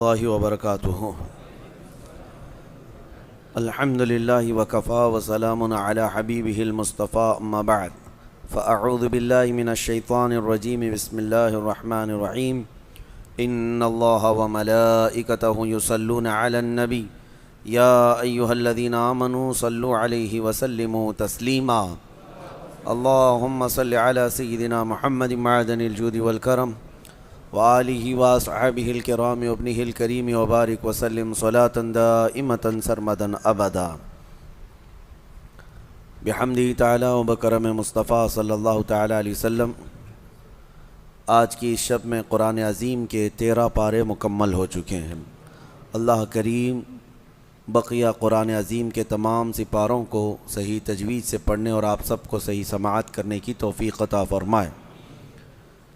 اللہ وبرکاتہ الحمد للہ وکفا وسلام علی حبیبہ المصطفیٰ اما بعد فاعوذ باللہ من الشیطان الرجیم بسم اللہ الرحمن الرحیم ان اللہ وملائکتہ یصلون علی النبی یا ایہا الذین آمنوا صلوا علیہ وسلموا تسلیما اللہم صل علی سیدنا محمد معدن الجود والکرم وآلہ وصحبہ الکرام وابنہ الکریم وبارک وسلم صلاة دائمة سرمدا ابدا بحمدہ تعالی وبکرم مصطفیٰ صلی اللہ تعالی علیہ وسلم۔ آج کی اس شب میں قرآن عظیم کے 13 پارے مکمل ہو چکے ہیں۔ اللہ کریم بقیہ قرآن عظیم کے تمام سپاروں کو صحیح تجوید سے پڑھنے اور آپ سب کو صحیح سماعت کرنے کی توفیق عطا فرمائے۔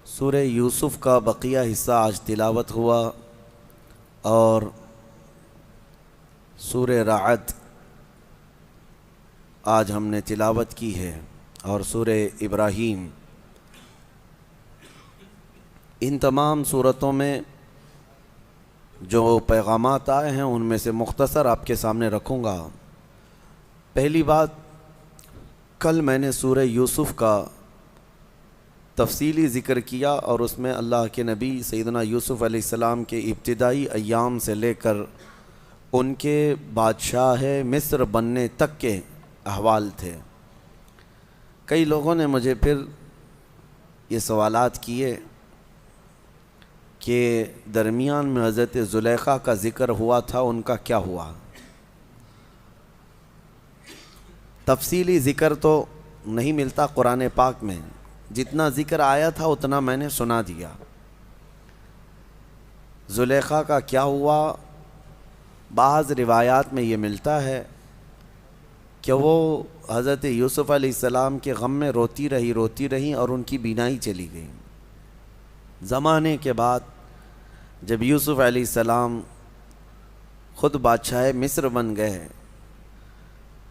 سورہ یوسف کا بقیہ حصہ آج تلاوت ہوا اور سورہ رعد آج ہم نے تلاوت کی ہے اور سورہ ابراہیم۔ ان تمام صورتوں میں جو پیغامات آئے ہیں ان میں سے مختصر آپ کے سامنے رکھوں گا۔ پہلی بات، کل میں نے سورہ یوسف کا تفصیلی ذکر کیا اور اس میں اللہ کے نبی سیدنا یوسف علیہ السلام کے ابتدائی ایام سے لے کر ان کے بادشاہ مصر بننے تک کے احوال تھے۔ کئی لوگوں نے مجھے پھر یہ سوالات کیے کہ درمیان میں حضرت زلیخا کا ذکر ہوا تھا، ان کا کیا ہوا؟ تفصیلی ذکر تو نہیں ملتا قرآن پاک میں، جتنا ذکر آیا تھا اتنا میں نے سنا دیا۔ زلیخا کا کیا ہوا؟ بعض روایات میں یہ ملتا ہے کہ وہ حضرت یوسف علیہ السلام کے غم میں روتی رہی اور ان کی بینائی چلی گئی۔ زمانے کے بعد جب یوسف علیہ السلام خود بادشاہ مصر بن گئے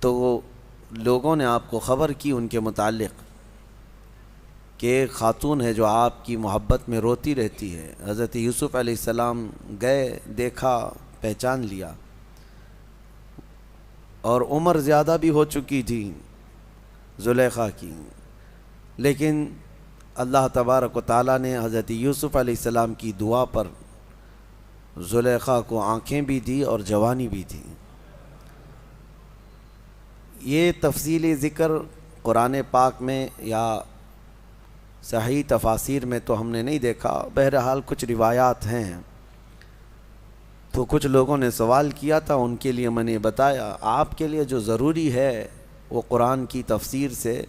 تو لوگوں نے آپ کو خبر کی ان کے متعلق کہ ایک خاتون ہے جو آپ کی محبت میں روتی رہتی ہے۔ حضرت یوسف علیہ السلام گئے، دیکھا، پہچان لیا، اور عمر زیادہ بھی ہو چکی تھی زلیخا کی، لیکن اللہ تبارک و تعالیٰ نے حضرت یوسف علیہ السلام کی دعا پر زلیخا کو آنکھیں بھی دی اور جوانی بھی دی۔ یہ تفصیلی ذکر قرآن پاک میں یا صحیح تفاسیر میں تو ہم نے نہیں دیکھا، بہرحال کچھ روایات ہیں، تو کچھ لوگوں نے سوال کیا تھا، ان کے لیے میں نے بتایا۔ آپ کے لیے جو ضروری ہے وہ قرآن کی تفسیر سے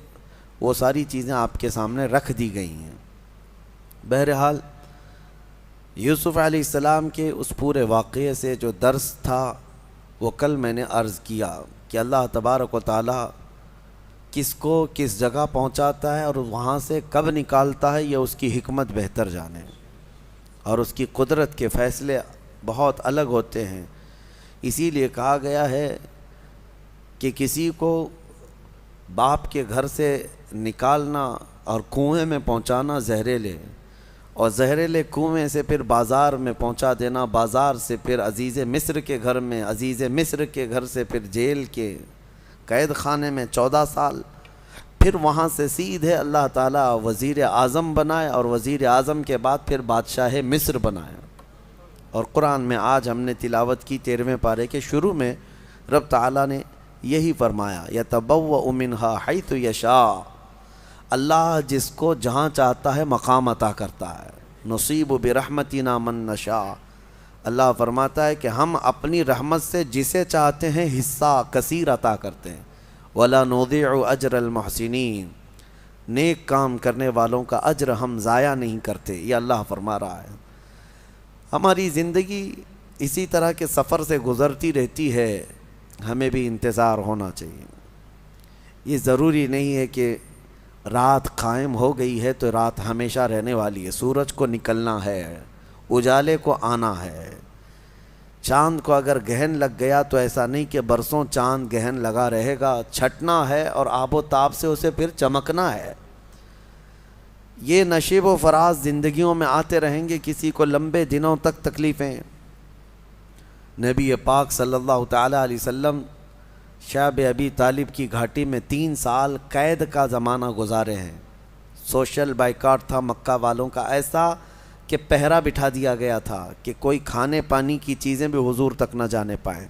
وہ ساری چیزیں آپ کے سامنے رکھ دی گئی ہیں۔ بہرحال یوسف علیہ السلام کے اس پورے واقعے سے جو درس تھا وہ کل میں نے عرض کیا کہ اللہ تبارک و تعالیٰ کس کو کس جگہ پہنچاتا ہے اور وہاں سے کب نکالتا ہے یہ اس کی حکمت بہتر جانے، اور اس کی قدرت کے فیصلے بہت الگ ہوتے ہیں۔ اسی لیے کہا گیا ہے کہ کسی کو باپ کے گھر سے نکالنا اور کنویں میں پہنچانا زہریلے، اور زہریلے کنویں سے پھر بازار میں پہنچا دینا، بازار سے پھر عزیز مصر کے گھر میں، عزیز مصر کے گھر سے پھر جیل کے قید خانے میں 14 سال، پھر وہاں سے سیدھے اللہ تعالیٰ وزیر اعظم بنائے اور وزیر اعظم کے بعد پھر بادشاہ مصر بنائے۔ اور قرآن میں آج ہم نے تلاوت کی 13ویں پارے کے شروع میں رب تعالیٰ نے یہی فرمایا، یتبوأ منہا حیث یشاء، اللہ جس کو جہاں چاہتا ہے مقام عطا کرتا ہے، نصیب برحمتنا من نشاء، اللہ فرماتا ہے کہ ہم اپنی رحمت سے جسے چاہتے ہیں حصہ کثیر عطا کرتے ہیں۔ وَلَا نُضِيعُ أَجْرَ الْمُحْسِنِينَ، نیک کام کرنے والوں کا اجر ہم ضائع نہیں کرتے، یہ اللہ فرما رہا ہے۔ ہماری زندگی اسی طرح کے سفر سے گزرتی رہتی ہے، ہمیں بھی انتظار ہونا چاہیے۔ یہ ضروری نہیں ہے کہ رات قائم ہو گئی ہے تو رات ہمیشہ رہنے والی ہے، سورج کو نکلنا ہے، اجالے کو آنا ہے۔ چاند کو اگر گہن لگ گیا تو ایسا نہیں کہ برسوں چاند گہن لگا رہے گا، چھٹنا ہے اور آب و تاب سے اسے پھر چمکنا ہے۔ یہ نشیب و فراز زندگیوں میں آتے رہیں گے، کسی کو لمبے دنوں تک تکلیفیں، نبی پاک صلی اللہ تعالیٰ علیہ وسلم شعب ابی طالب کی گھاٹی میں 3 سال قید کا زمانہ گزارے ہیں۔ سوشل بائیکاٹ تھا مکہ والوں کا ایسا کہ پہرا بٹھا دیا گیا تھا کہ کوئی کھانے پانی کی چیزیں بھی حضور تک نہ جانے پائیں۔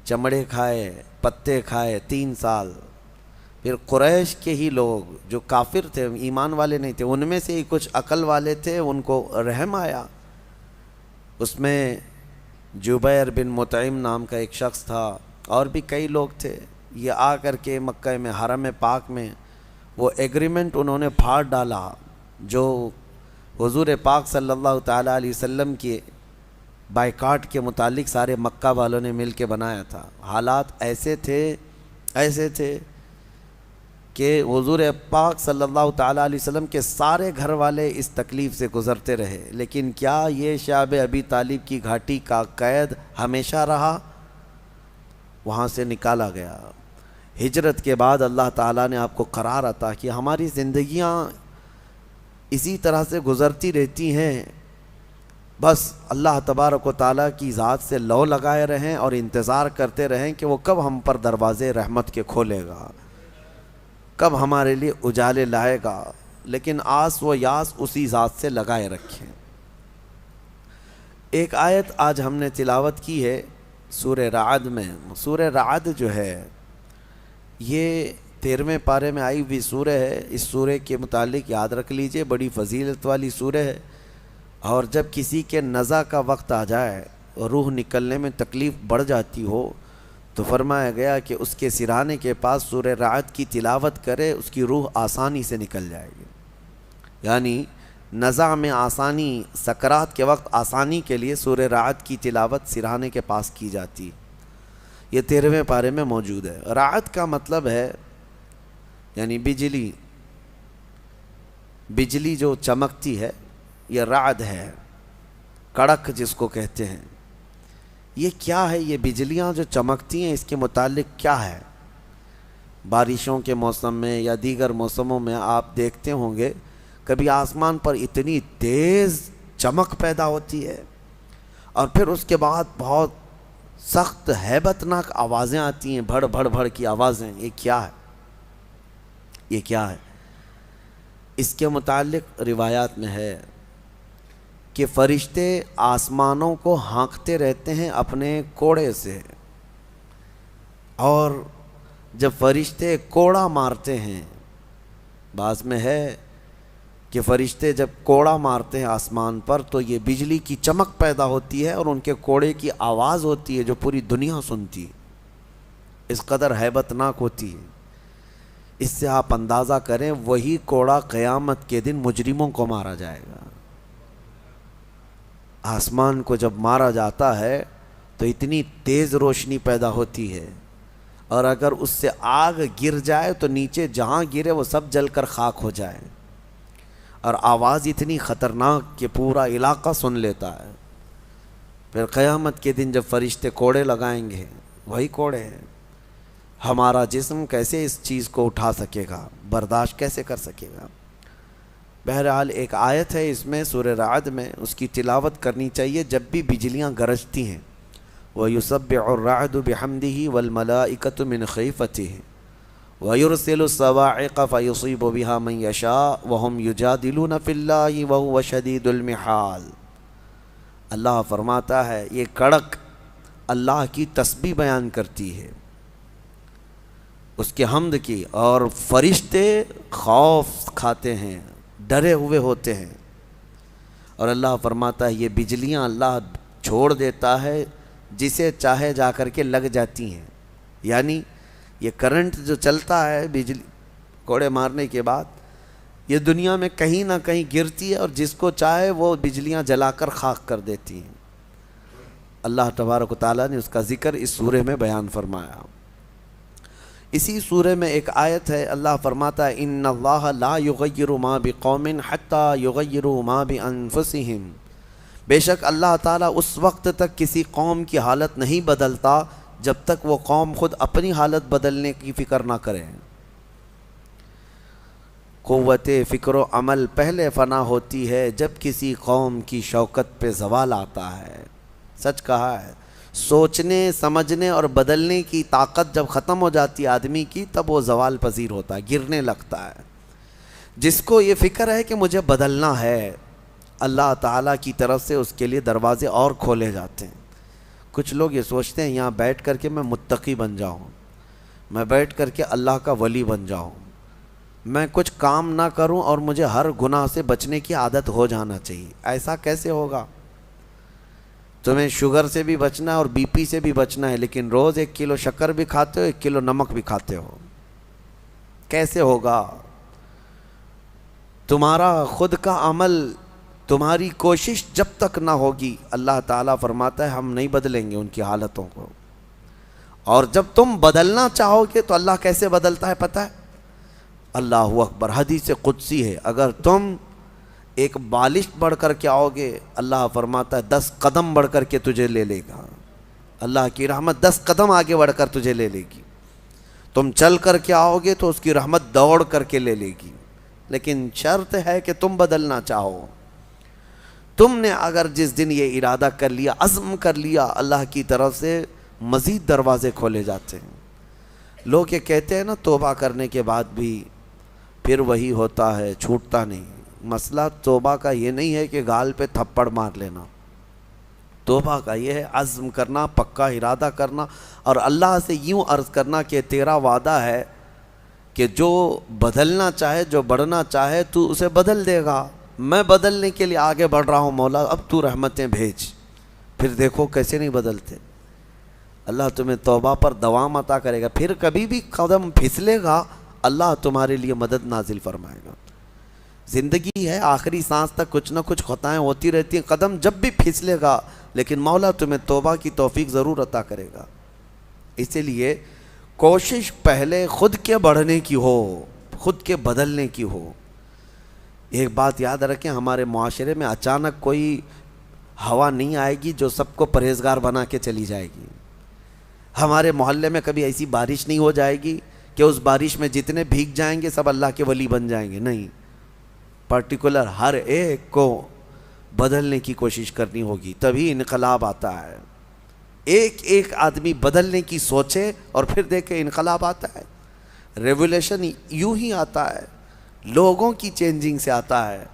چمڑے کھائے، پتے کھائے 3 سال۔ پھر قریش کے ہی لوگ جو کافر تھے، ایمان والے نہیں تھے، ان میں سے ہی کچھ عقل والے تھے، ان کو رحم آیا۔ اس میں جبیر بن مطعم نام کا ایک شخص تھا، اور بھی کئی لوگ تھے۔ یہ آ کر کے مکہ میں حرم پاک میں وہ ایگریمنٹ انہوں نے پھاڑ ڈالا جو حضور پاک صلی اللہ تعالیٰ علیہ وسلم کے بائیکاٹ کے متعلق سارے مکہ والوں نے مل کے بنایا تھا۔ حالات ایسے تھے کہ حضور پاک صلی اللہ تعالیٰ علیہ وسلم کے سارے گھر والے اس تکلیف سے گزرتے رہے، لیکن کیا یہ شعب ابی طالب کی گھاٹی کا قید ہمیشہ رہا؟ وہاں سے نکالا گیا۔ ہجرت کے بعد اللہ تعالیٰ نے آپ کو قرار عطا کہ ہماری زندگیاں اسی طرح سے گزرتی رہتی ہیں، بس اللہ تبارک و تعالیٰ کی ذات سے لو لگائے رہیں اور انتظار کرتے رہیں کہ وہ کب ہم پر دروازے رحمت کے کھولے گا، کب ہمارے لیے اجالے لائے گا، لیکن آس و یاس اسی ذات سے لگائے رکھیں۔ ایک آیت آج ہم نے تلاوت کی ہے سورہ رعد میں۔ سورہ رعد جو ہے یہ 13ویں پارے میں آئی ہوئی سورہ ہے۔ اس سورہ کے متعلق یاد رکھ لیجئے، بڑی فضیلت والی سورہ ہے، اور جب کسی کے نزع کا وقت آ جائے، روح نکلنے میں تکلیف بڑھ جاتی ہو، تو فرمایا گیا کہ اس کے سرانے کے پاس سورہ رعد کی تلاوت کرے، اس کی روح آسانی سے نکل جائے گی۔ یعنی نزع میں آسانی، سکرات کے وقت آسانی کے لیے سورہ رعد کی تلاوت سرانے کے پاس کی جاتی۔ یہ 13ویں پارے میں موجود ہے۔ رعد کا مطلب ہے یعنی بجلی جو چمکتی ہے، یہ رعد ہے، کڑک جس کو کہتے ہیں۔ یہ کیا ہے؟ یہ بجلیاں جو چمکتی ہیں، اس کے متعلق کیا ہے؟ بارشوں کے موسم میں یا دیگر موسموں میں آپ دیکھتے ہوں گے کبھی آسمان پر اتنی تیز چمک پیدا ہوتی ہے، اور پھر اس کے بعد بہت سخت ہیبت ناک آوازیں آتی ہیں، بھڑ بھڑ بھڑ کی آوازیں۔ یہ کیا ہے؟ یہ کیا ہے؟ اس کے متعلق روایات میں ہے کہ فرشتے آسمانوں کو ہانکتے رہتے ہیں اپنے کوڑے سے، اور جب فرشتے کوڑا مارتے ہیں، بعض میں ہے کہ فرشتے جب کوڑا مارتے ہیں آسمان پر تو یہ بجلی کی چمک پیدا ہوتی ہے، اور ان کے کوڑے کی آواز ہوتی ہے جو پوری دنیا سنتی ہے، اس قدر ہیبت ناک ہوتی ہے۔ اس سے آپ اندازہ کریں وہی کوڑا قیامت کے دن مجرموں کو مارا جائے گا۔ آسمان کو جب مارا جاتا ہے تو اتنی تیز روشنی پیدا ہوتی ہے، اور اگر اس سے آگ گر جائے تو نیچے جہاں گرے وہ سب جل کر خاک ہو جائے، اور آواز اتنی خطرناک کہ پورا علاقہ سن لیتا ہے۔ پھر قیامت کے دن جب فرشتے کوڑے لگائیں گے، وہی کوڑے ہیں۔ ہمارا جسم کیسے اس چیز کو اٹھا سکے گا، برداشت کیسے کر سکے گا؟ بہرحال ایک آیت ہے اس میں سورہ رعد میں، اس کی تلاوت کرنی چاہیے جب بھی بجلیاں گرجتی ہیں۔ وَيُسَبِّحُ الرَّعْدُ بِحَمْدِهِ وَالْمَلَائِكَةُ مِنْ خِيفَتِهِ وَيُرْسِلُ الصَّوَاعِقَ فَيُصِيبُ بِهَا مَنْ يَشَاءُ وَهُمْ يُجَادِلُونَ فِي اللَّهِ وَهُوَ شَدِيدُ الْمِحَالِ۔ اللہ فرماتا ہے یہ کڑک اللہ کی تسبیح بیان کرتی ہے، اس کے حمد کی، اور فرشتے خوف کھاتے ہیں، ڈرے ہوئے ہوتے ہیں، اور اللہ فرماتا ہے یہ بجلیاں اللہ چھوڑ دیتا ہے، جسے چاہے جا کر کے لگ جاتی ہیں۔ یعنی یہ کرنٹ جو چلتا ہے بجلی کوڑے مارنے کے بعد، یہ دنیا میں کہیں نہ کہیں گرتی ہے، اور جس کو چاہے وہ بجلیاں جلا کر خاک کر دیتی ہیں۔ اللہ تبارک و تعالیٰ نے اس کا ذکر اس سورہ میں بیان فرمایا۔ اسی سورہ میں ایک آیت ہے، اللہ فرماتا ہے ان اللہ لا یغیر ما بقوم حتی یغیروا ما بانفسہم۔ بے شک اللہ تعالیٰ اس وقت تک کسی قوم کی حالت نہیں بدلتا جب تک وہ قوم خود اپنی حالت بدلنے کی فکر نہ کرے۔ قوت فکر و عمل پہلے فنا ہوتی ہے جب کسی قوم کی شوکت پہ زوال آتا ہے۔ سچ کہا ہے. سوچنے سمجھنے اور بدلنے کی طاقت جب ختم ہو جاتی ہے آدمی کی، تب وہ زوال پذیر ہوتا ہے، گرنے لگتا ہے. جس کو یہ فکر ہے کہ مجھے بدلنا ہے، اللہ تعالیٰ کی طرف سے اس کے لیے دروازے اور کھولے جاتے ہیں. کچھ لوگ یہ سوچتے ہیں یہاں بیٹھ کر کے میں متقی بن جاؤں، میں بیٹھ کر کے اللہ کا ولی بن جاؤں، میں کچھ کام نہ کروں اور مجھے ہر گناہ سے بچنے کی عادت ہو جانا چاہیے. ایسا کیسے ہوگا؟ تمہیں شوگر سے بھی بچنا ہے اور بی پی سے بھی بچنا ہے، لیکن روز 1 کلو شکر بھی کھاتے ہو، 1 کلو نمک بھی کھاتے ہو. کیسے ہوگا؟ تمہارا خود کا عمل، تمہاری کوشش جب تک نہ ہوگی، اللہ تعالیٰ فرماتا ہے ہم نہیں بدلیں گے ان کی حالتوں کو. اور جب تم بدلنا چاہو گے تو اللہ کیسے بدلتا ہے پتہ ہے؟ اللہ اکبر، حدیث قدسی ہے، اگر تم ایک بالش بڑھ کر کے آؤ گے، اللہ فرماتا ہے 10 قدم بڑھ کر کے تجھے لے لے گا. اللہ کی رحمت 10 قدم آگے بڑھ کر تجھے لے لے گی. تم چل کر کے آؤ گے تو اس کی رحمت دوڑ کر کے لے لے گی. لیکن شرط ہے کہ تم بدلنا چاہو. تم نے اگر جس دن یہ ارادہ کر لیا، عزم کر لیا، اللہ کی طرف سے مزید دروازے کھولے جاتے ہیں. لوگ یہ کہتے ہیں نا توبہ کرنے کے بعد بھی پھر وہی ہوتا ہے، چھوٹتا نہیں. مسئلہ توبہ کا یہ نہیں ہے کہ گال پہ تھپڑ مار لینا. توبہ کا یہ ہے عزم کرنا، پکا ارادہ کرنا، اور اللہ سے یوں عرض کرنا کہ تیرا وعدہ ہے کہ جو بدلنا چاہے، جو بڑھنا چاہے تو اسے بدل دے گا. میں بدلنے کے لیے آگے بڑھ رہا ہوں مولا، اب تو رحمتیں بھیج. پھر دیکھو کیسے نہیں بدلتے. اللہ تمہیں توبہ پر دوام عطا کرے گا. پھر کبھی بھی قدم پھسلے گا، اللہ تمہارے لیے مدد نازل فرمائے گا. زندگی ہے، آخری سانس تک کچھ نہ کچھ خطائیں ہوتی رہتی ہیں. قدم جب بھی پھسلے گا، لیکن مولا تمہیں توبہ کی توفیق ضرور عطا کرے گا. اسی لیے کوشش پہلے خود کے بڑھنے کی ہو، خود کے بدلنے کی ہو. ایک بات یاد رکھیں، ہمارے معاشرے میں اچانک کوئی ہوا نہیں آئے گی جو سب کو پرہیزگار بنا کے چلی جائے گی. ہمارے محلے میں کبھی ایسی بارش نہیں ہو جائے گی کہ اس بارش میں جتنے بھیگ جائیں گے سب اللہ کے ولی بن جائیں گے. نہیں، پرٹیکولر ہر ایک کو بدلنے کی کوشش کرنی ہوگی، تبھی انقلاب آتا ہے. ایک ایک آدمی بدلنے کی سوچے اور پھر دیکھے انقلاب آتا ہے. ریولیوشن یوں ہی آتا ہے، لوگوں کی چینجنگ سے آتا ہے.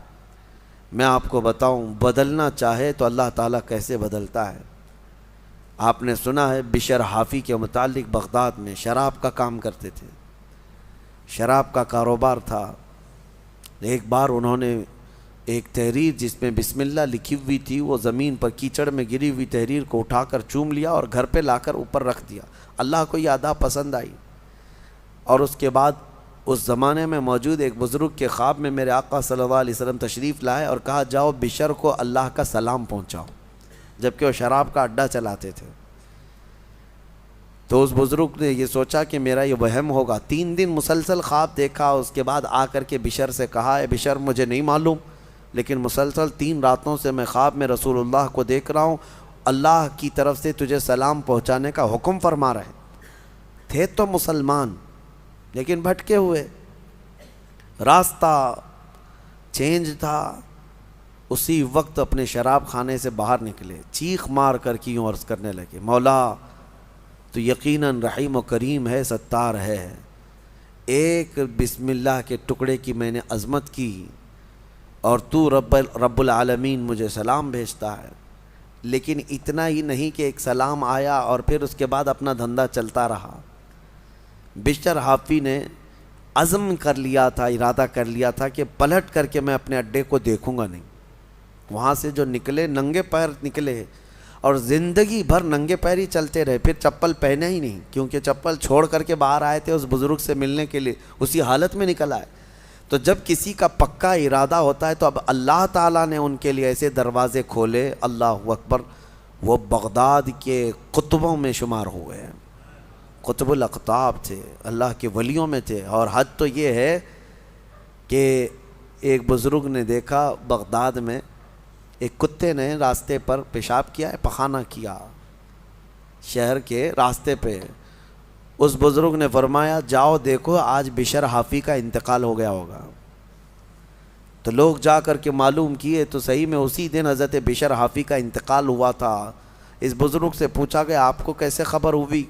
میں آپ کو بتاؤں، بدلنا چاہے تو اللہ تعالیٰ کیسے بدلتا ہے. آپ نے سنا ہے بشر حافی کے متعلق، بغداد میں شراب کا کام کرتے تھے، شراب کا کاروبار تھا. ایک بار انہوں نے ایک تحریر جس میں بسم اللہ لکھی ہوئی تھی، وہ زمین پر کیچڑ میں گری ہوئی تحریر کو اٹھا کر چوم لیا اور گھر پہ لا کر اوپر رکھ دیا. اللہ کو یہ ادا پسند آئی. اور اس کے بعد اس زمانے میں موجود ایک بزرگ کے خواب میں میرے آقا صلی اللہ علیہ وسلم تشریف لائے اور کہا جاؤ بشر کو اللہ کا سلام پہنچاؤ، جبکہ وہ شراب کا اڈا چلاتے تھے. تو اس بزرگ نے یہ سوچا کہ میرا یہ وہم ہوگا. 3 دن مسلسل خواب دیکھا. اس کے بعد آ کر کے بشر سے کہا اے بشر، مجھے نہیں معلوم، لیکن مسلسل 3 راتوں سے میں خواب میں رسول اللہ کو دیکھ رہا ہوں، اللہ کی طرف سے تجھے سلام پہنچانے کا حکم فرما رہے. تھے تو مسلمان لیکن بھٹکے ہوئے، راستہ چینج تھا. اسی وقت اپنے شراب خانے سے باہر نکلے، چیخ مار کر کے یوں عرض کرنے لگے مولا تو یقیناً رحیم و کریم ہے، ستار ہے. ایک بسم اللہ کے ٹکڑے کی میں نے عظمت کی اور تو رب العالمین مجھے سلام بھیجتا ہے. لیکن اتنا ہی نہیں کہ ایک سلام آیا اور پھر اس کے بعد اپنا دھندا چلتا رہا. بشر حافی نے عزم کر لیا تھا، ارادہ کر لیا تھا کہ پلٹ کر کے میں اپنے اڈے کو دیکھوں گا نہیں. وہاں سے جو نکلے ننگے پیر نکلے اور زندگی بھر ننگے پیر ہی چلتے رہے. پھر چپل پہنے ہی نہیں، کیونکہ چپل چھوڑ کر کے باہر آئے تھے اس بزرگ سے ملنے کے لیے، اسی حالت میں نکل آئے. تو جب کسی کا پکا ارادہ ہوتا ہے تو اب اللہ تعالیٰ نے ان کے لیے ایسے دروازے کھولے. اللہ اکبر، وہ بغداد کے قطبوں میں شمار ہوئے ہیں، قطب الاقطاب تھے، اللہ کے ولیوں میں تھے. اور حد تو یہ ہے کہ ایک بزرگ نے دیکھا بغداد میں ایک کتے نے راستے پر پیشاب کیا ہے، پخانہ کیا شہر کے راستے پہ. اس بزرگ نے فرمایا جاؤ دیکھو آج بشر حافی کا انتقال ہو گیا ہوگا. تو لوگ جا کر کے معلوم کیے تو صحیح میں اسی دن حضرت بشر حافی کا انتقال ہوا تھا. اس بزرگ سے پوچھا کہ آپ کو کیسے خبر ہوئی؟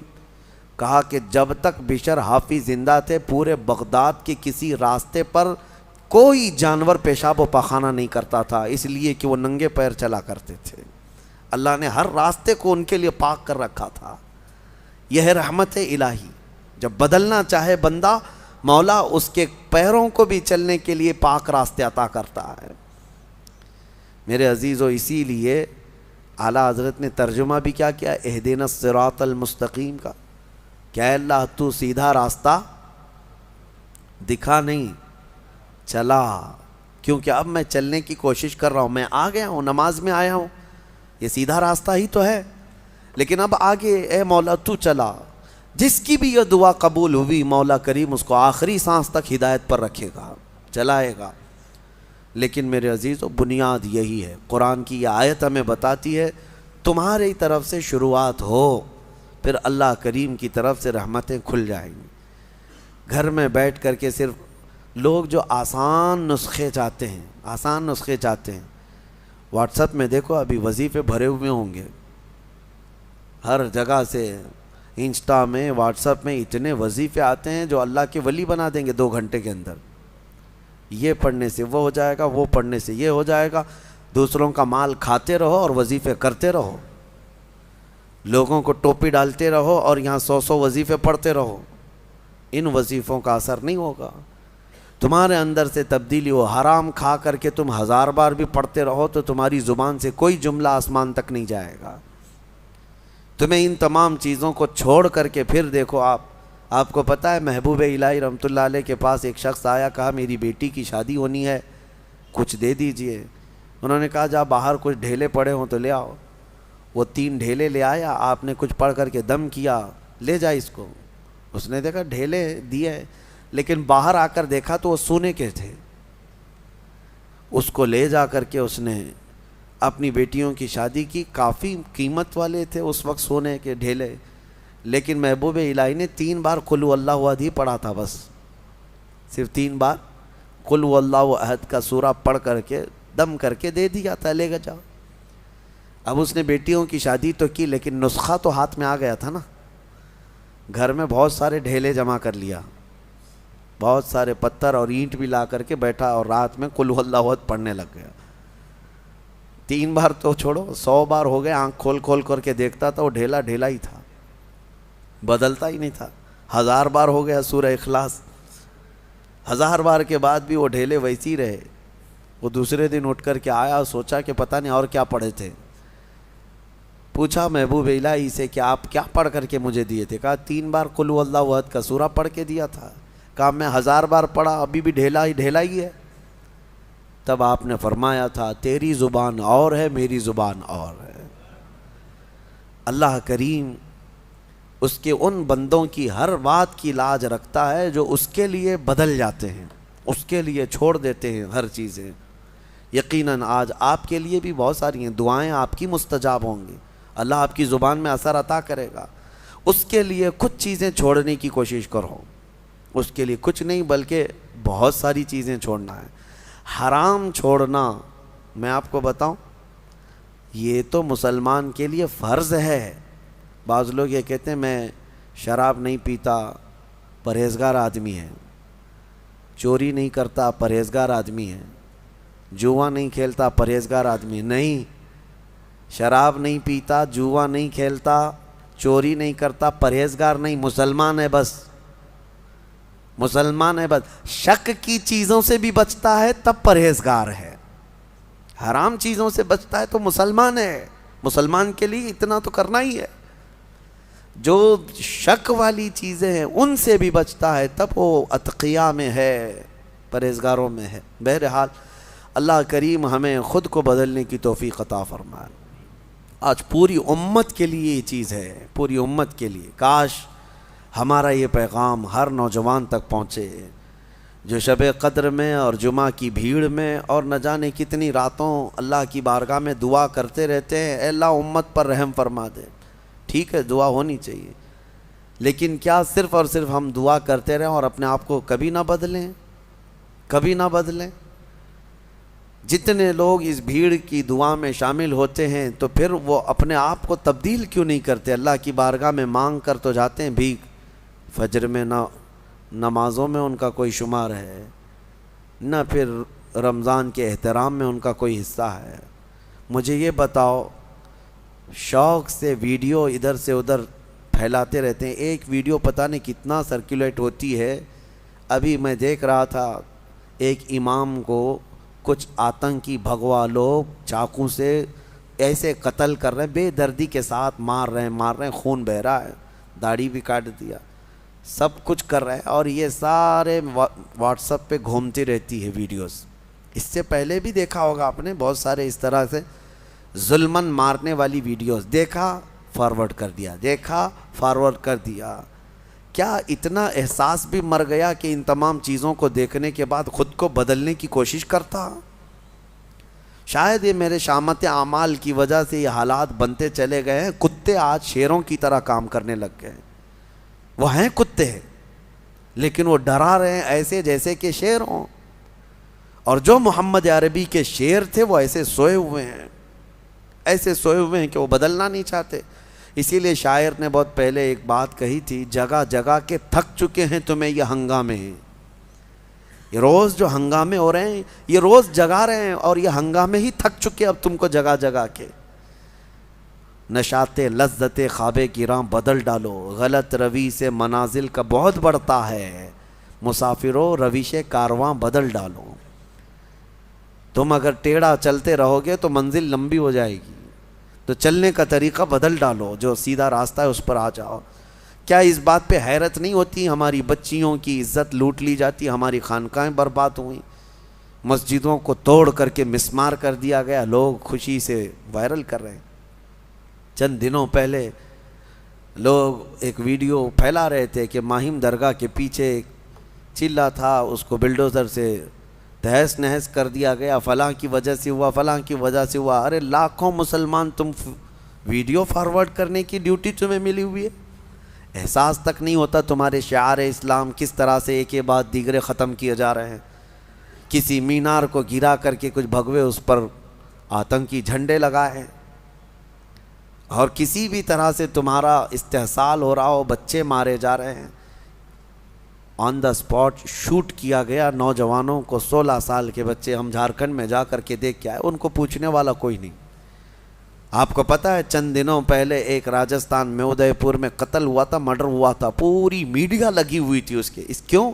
کہا کہ جب تک بشر حافظ زندہ تھے پورے بغداد کے کسی راستے پر کوئی جانور پیشاب و پاخانہ نہیں کرتا تھا، اس لیے کہ وہ ننگے پیر چلا کرتے تھے۔ اللہ نے ہر راستے کو ان کے لیے پاک کر رکھا تھا۔ یہ ہے رحمت الہی، جب بدلنا چاہے بندہ مولا اس کے پیروں کو بھی چلنے کے لیے پاک راستے عطا کرتا ہے۔ میرے عزیزو، اسی لیے اعلیٰ حضرت نے ترجمہ بھی کیا کیا اہدنا الصراط المستقیم کا، کیا اللہ تو سیدھا راستہ دکھا نہیں چلا، کیونکہ اب میں چلنے کی کوشش کر رہا ہوں، میں آ گیا ہوں، نماز میں آیا ہوں، یہ سیدھا راستہ ہی تو ہے، لیکن اب آگے اے مولا تو چلا۔ جس کی بھی یہ دعا قبول ہوئی مولا کریم اس کو آخری سانس تک ہدایت پر رکھے گا، چلائے گا۔ لیکن میرے عزیزو، بنیاد یہی ہے، قرآن کی یہ آیت ہمیں بتاتی ہے تمہاری طرف سے شروعات ہو، پھر اللہ کریم کی طرف سے رحمتیں کھل جائیں گی۔ گھر میں بیٹھ کر کے صرف لوگ جو آسان نسخے چاہتے ہیں، واٹس ایپ میں دیکھو ابھی وظیفے بھرے ہوئے ہوں گے، ہر جگہ سے، انسٹا میں، واٹس ایپ میں اتنے وظیفے آتے ہیں جو اللہ کے ولی بنا دیں گے 2 گھنٹے کے اندر۔ یہ پڑھنے سے وہ ہو جائے گا، وہ پڑھنے سے یہ ہو جائے گا، دوسروں کا مال کھاتے رہو اور وظیفے کرتے رہو، لوگوں کو ٹوپی ڈالتے رہو اور یہاں 100 وظیفے پڑھتے رہو، ان وظیفوں کا اثر نہیں ہوگا، تمہارے اندر سے تبدیلی ہو۔ حرام کھا کر کے تم 1000 بار بھی پڑھتے رہو تو تمہاری زبان سے کوئی جملہ آسمان تک نہیں جائے گا۔ تمہیں ان تمام چیزوں کو چھوڑ کر کے پھر دیکھو، آپ کو پتہ ہے محبوب الہی رحمۃ اللہ علیہ کے پاس ایک شخص آیا، کہا میری بیٹی کی شادی ہونی ہے، کچھ دے دیجئے۔ انہوں نے کہا جا باہر کچھ ڈھیلے پڑے ہوں تو لے آؤ۔ وہ 3 ڈھیلے لے آیا، آپ نے کچھ پڑھ کر کے دم کیا، لے جا اس کو۔ اس نے دیکھا ڈھیلے دیے، لیکن باہر آ کر دیکھا تو وہ سونے کے تھے۔ اس کو لے جا کر کے اس نے اپنی بیٹیوں کی شادی کی، کافی قیمت والے تھے اس وقت سونے کے ڈھیلے، لیکن محبوب الہی نے 3 بار قل هو اللہ احد ہی پڑھا تھا، بس صرف 3 بار قل هو اللہ احد کا سورہ پڑھ کر کے دم کر کے دے دیا تھا، لے گا جاؤ۔ اب اس نے بیٹیوں کی شادی تو کی، لیکن نسخہ تو ہاتھ میں آ گیا تھا نا، گھر میں بہت سارے ڈھیلے جمع کر لیا، بہت سارے پتھر اور اینٹ بھی لا کر کے بیٹھا اور رات میں قل هو اللہ احد پڑھنے لگ گیا۔ 3 بار تو چھوڑو، 100 بار ہو گئے، آنکھ کھول کر کے دیکھتا تھا وہ ڈھیلا ڈھیلا ہی تھا، بدلتا ہی نہیں تھا۔ 1000 بار ہو گیا سورہ اخلاص، 1000 بار کے بعد بھی وہ ڈھیلے ویسے ہی رہے۔ وہ دوسرے دن اٹھ کر کے آیا، سوچا کہ پتہ نہیں اور کیا پڑھے تھے، پوچھا محبوب الہی سے کہ آپ کیا پڑھ کر کے مجھے دیے تھے؟ کہا 3 بار قل هو اللہ احد کا سورہ پڑھ کے دیا تھا۔ کہا میں 1000 بار پڑھا، ابھی بھی ڈھیلا ہی ہے۔ تب آپ نے فرمایا تھا تیری زبان اور ہے، میری زبان اور ہے۔ اللہ کریم اس کے ان بندوں کی ہر بات کی لاج رکھتا ہے جو اس کے لیے بدل جاتے ہیں، اس کے لیے چھوڑ دیتے ہیں ہر چیزیں۔ یقیناً آج آپ کے لیے بھی بہت ساری ہیں دعائیں، آپ کی مستجاب ہوں گی، اللہ آپ کی زبان میں اثر عطا کرے گا۔ اس کے لیے کچھ چیزیں چھوڑنے کی کوشش کرو، اس کے لیے کچھ نہیں بلکہ بہت ساری چیزیں چھوڑنا ہے۔ حرام چھوڑنا، میں آپ کو بتاؤں، یہ تو مسلمان کے لیے فرض ہے۔ بعض لوگ یہ کہتے ہیں میں شراب نہیں پیتا، پرہیزگار آدمی ہے، چوری نہیں کرتا، پرہیزگار آدمی ہے، جوا نہیں کھیلتا، پرہیزگار آدمی ہے۔ نہیں، شراب نہیں پیتا، جوا نہیں کھیلتا، چوری نہیں کرتا، پرہیزگار نہیں، مسلمان ہے بس، مسلمان ہے بس۔ شک کی چیزوں سے بھی بچتا ہے تب پرہیزگار ہے، حرام چیزوں سے بچتا ہے تو مسلمان ہے۔ مسلمان کے لیے اتنا تو کرنا ہی ہے۔ جو شک والی چیزیں ہیں ان سے بھی بچتا ہے تب وہ اتقیاء میں ہے، پرہیزگاروں میں ہے۔ بہرحال اللہ کریم ہمیں خود کو بدلنے کی توفیق عطا فرمائے۔ آج پوری امت کے لیے یہ چیز ہے، پوری امت کے لیے۔ کاش ہمارا یہ پیغام ہر نوجوان تک پہنچے جو شب قدر میں اور جمعہ کی بھیڑ میں اور نہ جانے کتنی راتوں اللہ کی بارگاہ میں دعا کرتے رہتے ہیں، اے اللہ امت پر رحم فرما دے۔ ٹھیک ہے، دعا ہونی چاہیے، لیکن کیا صرف اور صرف ہم دعا کرتے رہیں اور اپنے آپ کو کبھی نہ بدلیں، کبھی نہ بدلیں؟ جتنے لوگ اس بھیڑ کی دعا میں شامل ہوتے ہیں تو پھر وہ اپنے آپ کو تبدیل کیوں نہیں کرتے؟ اللہ کی بارگاہ میں مانگ کر تو جاتے ہیں بھیک، فجر میں نہ نمازوں میں ان کا کوئی شمار ہے، نہ پھر رمضان کے احترام میں ان کا کوئی حصہ ہے۔ مجھے یہ بتاؤ، شوق سے ویڈیو ادھر سے ادھر پھیلاتے رہتے ہیں، ایک ویڈیو پتہ نہیں کتنا سرکولیٹ ہوتی ہے۔ ابھی میں دیکھ رہا تھا ایک امام کو کچھ آتنکی بھگوا لوگ چاقو سے ایسے قتل کر رہے ہیں، بے دردی کے ساتھ مار رہے ہیں، خون بہہ رہا ہے، داڑھی بھی کاٹ دیا، سب کچھ کر رہے ہیں، اور یہ سارے واٹس ایپ پہ گھومتی رہتی ہے ویڈیوز۔ اس سے پہلے بھی دیکھا ہوگا آپ نے بہت سارے اس طرح سے ظلمن مارنے والی ویڈیوز، دیکھا فارورڈ کر دیا، دیکھا فارورڈ کر دیا۔ کیا اتنا احساس بھی مر گیا کہ ان تمام چیزوں کو دیکھنے کے بعد خود کو بدلنے کی کوشش کرتا؟ شاید یہ میرے شامت اعمال کی وجہ سے یہ حالات بنتے چلے گئے ہیں۔ کتے آج شیروں کی طرح کام کرنے لگ گئے ہیں، وہ ہیں کتے لیکن وہ ڈرا رہے ہیں ایسے جیسے کہ شیر ہوں، اور جو محمد عربی کے شیر تھے وہ ایسے سوئے ہوئے ہیں، ایسے سوئے ہوئے ہیں کہ وہ بدلنا نہیں چاہتے۔ اسی لیے شاعر نے بہت پہلے ایک بات کہی تھی، جگہ جگہ کے تھک چکے ہیں تمہیں یہ ہنگامے ہیں۔ یہ روز جو ہنگامے ہو رہے ہیں یہ روز جگا رہے ہیں، اور یہ ہنگامے ہی تھک چکے اب تم کو جگہ جگہ کے۔ نشاط لذت خواب کی راہ بدل ڈالو، غلط روی سے منازل کا بہت بڑھتا ہے، مسافروں رویش کارواں بدل ڈالو۔ تم اگر ٹیڑھا چلتے رہو گے تو منزل لمبی ہو جائے گی، تو چلنے کا طریقہ بدل ڈالو، جو سیدھا راستہ ہے اس پر آ جاؤ۔ کیا اس بات پہ حیرت نہیں ہوتی ہماری بچیوں کی عزت لوٹ لی جاتی، ہماری خانقاہیں برباد ہوئیں، مسجدوں کو توڑ کر کے مسمار کر دیا گیا، لوگ خوشی سے وائرل کر رہے ہیں۔ چند دنوں پہلے لوگ ایک ویڈیو پھیلا رہے تھے کہ ماہم درگاہ کے پیچھے ایک چلہ تھا، اس کو بلڈوزر سے تہس نہس کر دیا گیا، فلاں کی وجہ سے ہوا، فلاں کی وجہ سے ہوا۔ ارے لاکھوں مسلمان تم ویڈیو فارورڈ کرنے کی ڈیوٹی تمہیں ملی ہوئی ہے، احساس تک نہیں ہوتا تمہارے شعار اسلام کس طرح سے ایک کے بعد دیگرے ختم کیے جا رہے ہیں۔ کسی مینار کو گرا کر کے کچھ بھگوے اس پر آتنکی جھنڈے لگائے ہیں، اور کسی بھی طرح سے تمہارا استحصال ہو رہا ہو، بچے مارے جا رہے ہیں۔ آن دا اسپاٹ شوٹ کیا گیا نوجوانوں کو، 16 سال کے بچے، ہم جھارکھنڈ میں جا کر کے دیکھ کے آئے، ان کو پوچھنے والا کوئی نہیں۔ آپ کو پتہ ہے چند دنوں پہلے ایک راجستھان میں ادے پور میں قتل ہوا تھا، مرڈر ہوا تھا، پوری میڈیا لگی ہوئی تھی اس کے، کیوں؟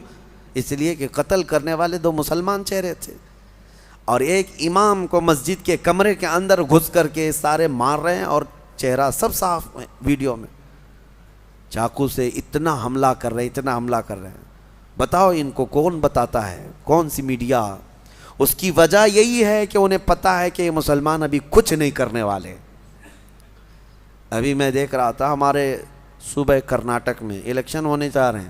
اس لیے کہ قتل کرنے والے 2 مسلمان چہرے تھے، اور ایک امام کو مسجد کے کمرے کے اندر گھس کر کے سارے مار رہے ہیں، اور چہرہ سب صاف ہے ویڈیو میں، چاقو سے اتنا حملہ کر رہے ہیں، اتنا حملہ کر رہے ہیں۔ بتاؤ ان کو کون بتاتا ہے، کون سی میڈیا؟ اس کی وجہ یہی ہے کہ انہیں پتہ ہے کہ یہ مسلمان ابھی کچھ نہیں کرنے والے۔ ابھی میں دیکھ رہا تھا ہمارے صوبہ کرناٹک میں الیکشن ہونے جا رہے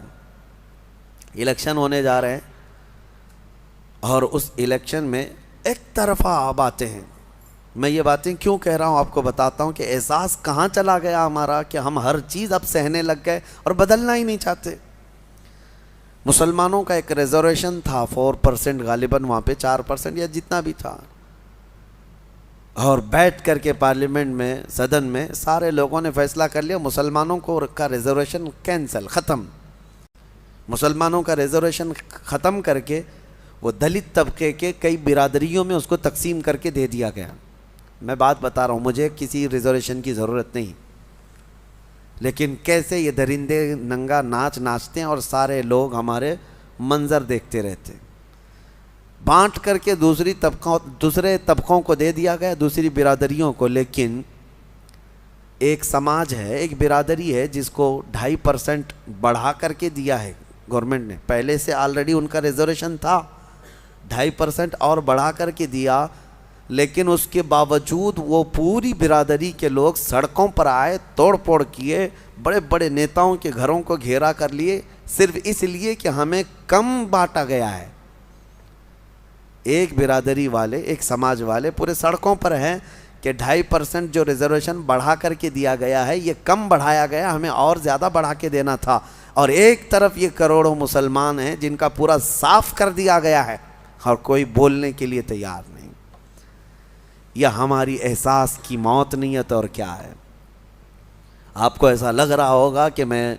ہیں، اور اس الیکشن میں ایک طرفہ باتیں ہیں۔ میں یہ باتیں کیوں کہہ رہا ہوں آپ کو بتاتا ہوں کہ احساس کہاں چلا گیا ہمارا کہ ہم ہر چیز اب سہنے لگ گئے اور بدلنا ہی نہیں چاہتے۔ مسلمانوں کا ایک ریزرویشن تھا 4% غالباً، وہاں پہ 4% یا جتنا بھی تھا، اور بیٹھ کر کے پارلیمنٹ میں، صدن میں سارے لوگوں نے فیصلہ کر لیا مسلمانوں کو کا ریزرویشن کینسل، ختم۔ مسلمانوں کا ریزرویشن ختم کر کے وہ دلت طبقے کے کئی برادریوں میں اس کو تقسیم کر کے دے دیا گیا۔ میں بات بتا رہا ہوں، مجھے کسی ریزرویشن کی ضرورت نہیں، لیکن کیسے یہ درندے ننگا ناچ ناچتے ہیں اور سارے لوگ ہمارے منظر دیکھتے رہتے ہیں۔ بانٹ کر کے دوسرے طبقوں کو دے دیا گیا، دوسری برادریوں کو، لیکن ایک سماج ہے، ایک برادری ہے جس کو 2.5% بڑھا کر کے دیا ہے گورنمنٹ نے۔ پہلے سے آلریڈی ان کا ریزرویشن تھا، 2.5% اور بڑھا کر کے دیا، لیکن اس کے باوجود وہ پوری برادری کے لوگ سڑکوں پر آئے، توڑ پھوڑ کیے، بڑے بڑے نیتاؤں کے گھروں کو گھیرا کر لیے، صرف اس لیے کہ ہمیں کم بانٹا گیا ہے۔ ایک برادری والے، ایک سماج والے پورے سڑکوں پر ہیں کہ 2.5% جو ریزرویشن بڑھا کر کے دیا گیا ہے یہ کم بڑھایا گیا، ہمیں اور زیادہ بڑھا کے دینا تھا۔ اور ایک طرف یہ کروڑوں مسلمان ہیں جن کا پورا صاف کر دیا گیا ہے، اور کوئی بولنے کے لیے تیار نہیں۔ یا ہماری احساس کی موت نیت اور کیا ہے؟ آپ کو ایسا لگ رہا ہوگا کہ میں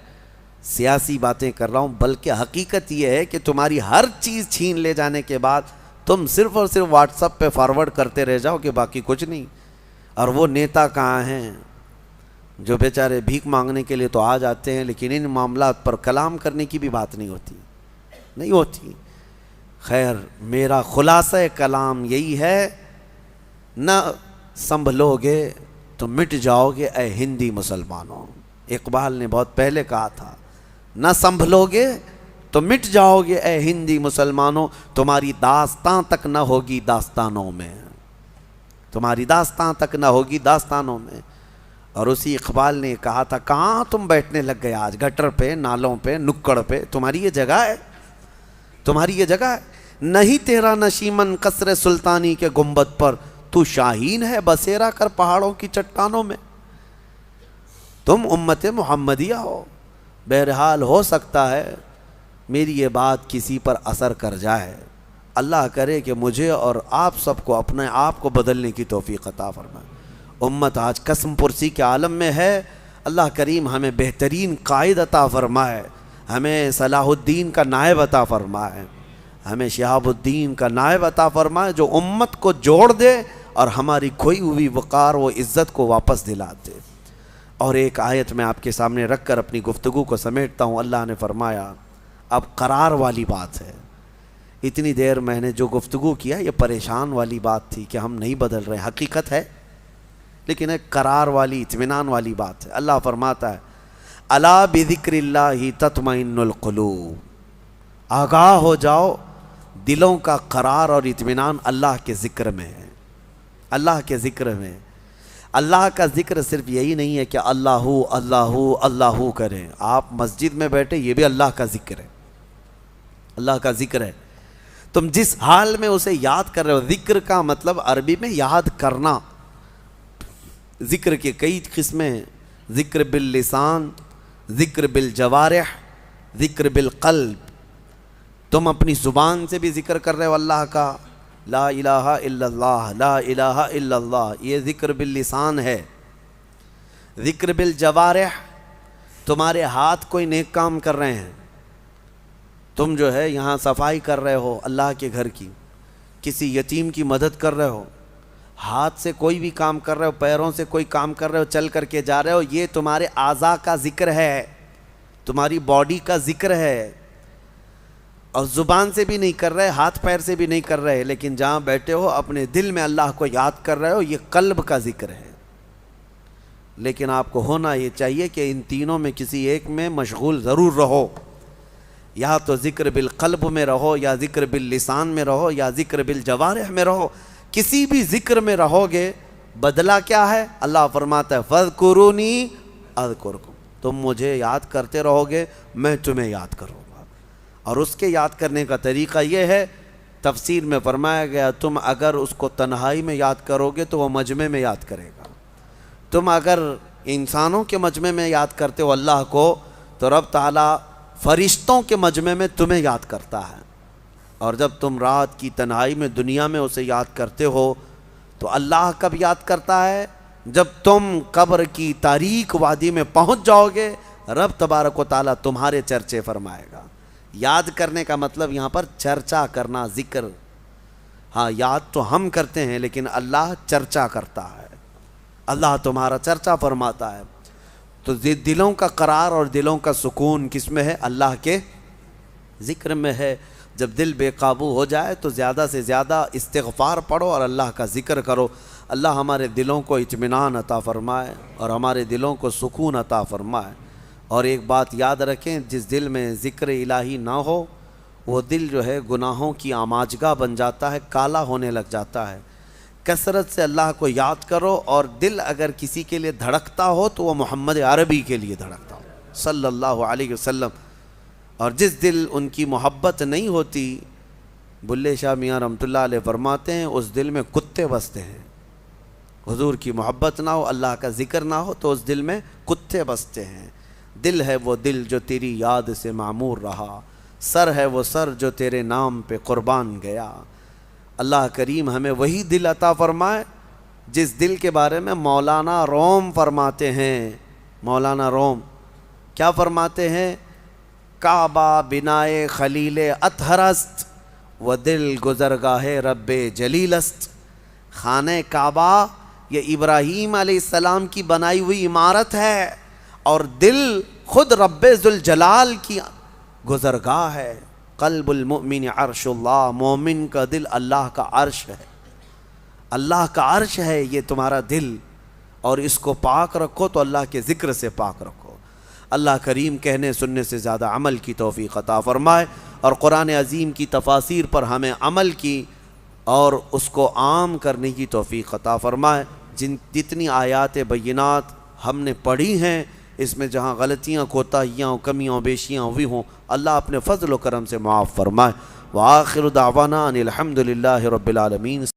سیاسی باتیں کر رہا ہوں، بلکہ حقیقت یہ ہے کہ تمہاری ہر چیز چھین لے جانے کے بعد تم صرف اور صرف واٹس ایپ پہ فارورڈ کرتے رہ جاؤ کہ باقی کچھ نہیں. اور وہ نیتا کہاں ہیں جو بیچارے بھیک مانگنے کے لیے تو آ جاتے ہیں، لیکن ان معاملات پر کلام کرنے کی بھی بات نہیں ہوتی. خیر، میرا خلاصہ کلام یہی ہے، نہ سنبھلو گے تو مٹ جاؤ گے اے ہندی مسلمانوں. اقبال نے بہت پہلے کہا تھا، نہ سنبھلو گے تو مٹ جاؤ گے اے ہندی مسلمانوں، تمہاری داستان تک نہ ہوگی داستانوں میں، تمہاری داستان تک نہ ہوگی داستانوں میں. اور اسی اقبال نے کہا تھا، کہاں تم بیٹھنے لگ گئے آج، گٹر پہ، نالوں پہ، نکڑ پہ، تمہاری یہ جگہ ہے، تمہاری یہ جگہ ہے. نہیں تیرا نشیمن قصر سلطانی کے گنبد پر، تو شاہین ہے بسیرا کر پہاڑوں کی چٹانوں میں. تم امت محمدیہ ہو. بہرحال ہو سکتا ہے میری یہ بات کسی پر اثر کر جائے. اللہ کرے کہ مجھے اور آپ سب کو اپنے آپ کو بدلنے کی توفیق عطا فرمائے. امت آج قسم پرسی کے عالم میں ہے. اللہ کریم ہمیں بہترین قائد عطا فرمائے، ہمیں صلاح الدین کا نائب عطا فرمائے، ہمیں شہاب الدین کا نائب عطا فرمائے جو امت کو جوڑ دے اور ہماری کھوئی ہوئی وقار و عزت کو واپس دلا دے. اور ایک آیت میں آپ کے سامنے رکھ کر اپنی گفتگو کو سمیٹتا ہوں. اللہ نے فرمایا، اب قرار والی بات ہے. اتنی دیر میں نے جو گفتگو کیا یہ پریشان والی بات تھی کہ ہم نہیں بدل رہے، حقیقت ہے، لیکن ایک قرار والی، اطمینان والی بات ہے. اللہ فرماتا ہے، الا بذکر اللہ تطمئن القلوب، آگاہ ہو جاؤ، دلوں کا قرار اور اطمینان اللہ کے ذکر میں ہے. اللہ کے ذکر میں. اللہ کا ذکر صرف یہی نہیں ہے کہ اللہ اللہ اللہ کریں. آپ مسجد میں بیٹھے، یہ بھی اللہ کا ذکر ہے، اللہ کا ذکر ہے. تم جس حال میں اسے یاد کر رہے ہو. ذکر کا مطلب عربی میں یاد کرنا. ذکر کے کئی قسمیں ہیں، ذکر باللسان، ذکر بالجوارح، ذکر بالقلب. تم اپنی زبان سے بھی ذکر کر رہے ہو اللہ کا، لا الہ الا اللہ، لا الہ الا اللہ، یہ ذکر باللسان ہے. ذکر بالجوارح، تمہارے ہاتھ کوئی نیک کام کر رہے ہیں، تم جو ہے یہاں صفائی کر رہے ہو اللہ کے گھر کی، کسی یتیم کی مدد کر رہے ہو، ہاتھ سے کوئی بھی کام کر رہے ہو، پیروں سے کوئی کام کر رہے ہو، چل کر کے جا رہے ہو، یہ تمہارے اعضاء کا ذکر ہے، تمہاری باڈی کا ذکر ہے. اور زبان سے بھی نہیں کر رہے، ہاتھ پیر سے بھی نہیں کر رہے، لیکن جہاں بیٹھے ہو اپنے دل میں اللہ کو یاد کر رہے ہو، یہ قلب کا ذکر ہے. لیکن آپ کو ہونا یہ چاہیے کہ ان تینوں میں کسی ایک میں مشغول ضرور رہو. یا تو ذکر بالقلب میں رہو، یا ذکر باللسان میں رہو، یا ذکر بالجوارح میں رہو. کسی بھی ذکر میں رہو گے، بدلہ کیا ہے؟ اللہ فرماتا ہے، فَاذْكُرُونِي أَذْكُرْكُمْ، تم مجھے یاد کرتے رہو گے، میں تمہیں یاد کروں گا. اور اس کے یاد کرنے کا طریقہ یہ ہے، تفسیر میں فرمایا گیا، تم اگر اس کو تنہائی میں یاد کرو گے تو وہ مجمع میں یاد کرے گا. تم اگر انسانوں کے مجمع میں یاد کرتے ہو اللہ کو، تو رب تعالیٰ فرشتوں کے مجمع میں تمہیں یاد کرتا ہے. اور جب تم رات کی تنہائی میں دنیا میں اسے یاد کرتے ہو تو اللہ کب یاد کرتا ہے؟ جب تم قبر کی تاریک وادی میں پہنچ جاؤ گے، رب تبارک و تعالیٰ تمہارے چرچے فرمائے گا. یاد کرنے کا مطلب یہاں پر چرچا کرنا، ذکر. ہاں، یاد تو ہم کرتے ہیں لیکن اللہ چرچا کرتا ہے، اللہ تمہارا چرچا فرماتا ہے. تو دلوں کا قرار اور دلوں کا سکون کس میں ہے؟ اللہ کے ذکر میں ہے. جب دل بے قابو ہو جائے تو زیادہ سے زیادہ استغفار پڑھو اور اللہ کا ذکر کرو. اللہ ہمارے دلوں کو اطمینان عطا فرمائے اور ہمارے دلوں کو سکون عطا فرمائے. اور ایک بات یاد رکھیں، جس دل میں ذکر الہی نہ ہو وہ دل جو ہے گناہوں کی آماجگاہ بن جاتا ہے، کالا ہونے لگ جاتا ہے. کثرت سے اللہ کو یاد کرو. اور دل اگر کسی کے لیے دھڑکتا ہو تو وہ محمد عربی کے لیے دھڑکتا ہو صلی اللہ علیہ وسلم. اور جس دل ان کی محبت نہیں ہوتی، بلے شاہ میاں رحمۃ اللہ علیہ فرماتے ہیں، اس دل میں کتے بستے ہیں. حضور کی محبت نہ ہو، اللہ کا ذکر نہ ہو تو اس دل میں کتے بستے ہیں. دل ہے وہ دل جو تیری یاد سے معمور رہا، سر ہے وہ سر جو تیرے نام پہ قربان گیا. اللہ کریم ہمیں وہی دل عطا فرمائے جس دل کے بارے میں مولانا روم فرماتے ہیں، مولانا روم کیا فرماتے ہیں؟ کعبہ بنائے خلیل اطہر است و دل گزرگاہ رب جلیل است۔ خانہ کعبہ یہ ابراہیم علیہ السلام کی بنائی ہوئی عمارت ہے، اور دل خود رب ذوالجلال کی گزرگاہ ہے۔ قلب المؤمن عرش اللہ، مومن کا دل اللہ کا عرش ہے، اللہ کا عرش ہے یہ تمہارا دل، اور اس کو پاک رکھو تو اللہ کے ذکر سے پاک رکھو۔ اللہ کریم کہنے سننے سے زیادہ عمل کی توفیق عطا فرمائے، اور قرآن عظیم کی تفاسیر پر ہمیں عمل کی اور اس کو عام کرنے کی توفیق عطا فرمائے۔ جتنی آیات بینات ہم نے پڑھی ہیں، اس میں جہاں غلطیاں، کوتاہیاں، کمیاں، بیشیاں ہوئی ہوں، اللہ اپنے فضل و کرم سے معاف فرمائے۔ وآخر دعوانا ان الحمد للہ رب العالمین۔